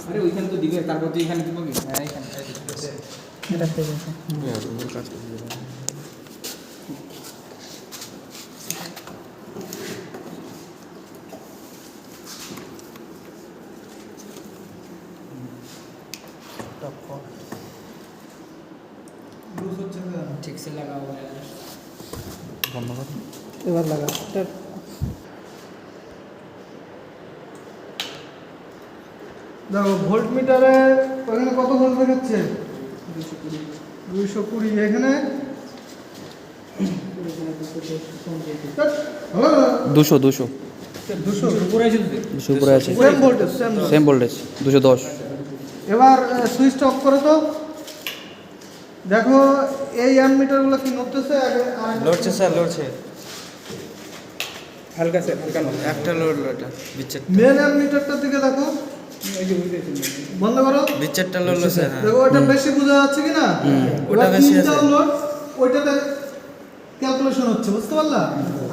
আরে ওইখানে তো দিবে, তারপর তুই এখানে দিব কি? হ্যাঁ এখানে এটা ঠিক আছে। ঠিক সে লাগাও। এবার লাগা। দেখো ভোল্ট মিটারে ওখানে কত ভোল্ট দেখাচ্ছে? 220। এখানে 200 200 উপরে আছে তো? 200 উপরে আছে। Same voltage same voltage 210। এবার সুইচটা অফ করো তো। দেখো এই অ্যামমিটারগুলো কি নড়তেছে? লড়ছে স্যার, লড়ছে। হালকা সে হালকা না। একটা লড়লো, এটা বিচ্ছেদ, মেন অ্যামমিটারটার দিকে দেখো। এই যে বুঝতে পারছি। বন্ধ করো। বিচ্ছেদটা লড়লো স্যার। হ্যাঁ, দেখো ওটা বেশি বোঝা যাচ্ছে কি না? ওটা বেশি আছে। লোড ওইটাতে ক্যালকুলেশন হচ্ছে, বুঝতে পারলা?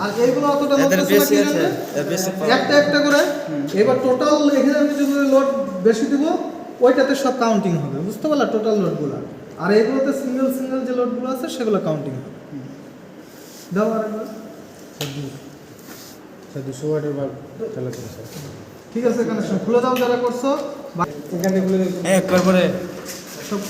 আর এইগুলো অতটা এদের নড়তেছে না বেশি কি আছে, জানলে? এর বেশি একটা একটা করে। এবার টোটাল এখানে আমি যদি লোড বেশি দিব ওইটাতে সব কাউন্টিং হবে, বুঝতে পারলা? টোটাল লোডগুলো। আর এইগুলোতে সিঙ্গেল সিঙ্গেল যে লোডগুলো আছে সেগুলো কাউন্টিং হবে। দাও আরেকবার। 200 ওয়াটের বাল্ব চালাতে স্যার। ঠিক আছে, কানেকশন খুলে দাও যারা করছো। এখানে খুলে দেবো। একবার পরে সব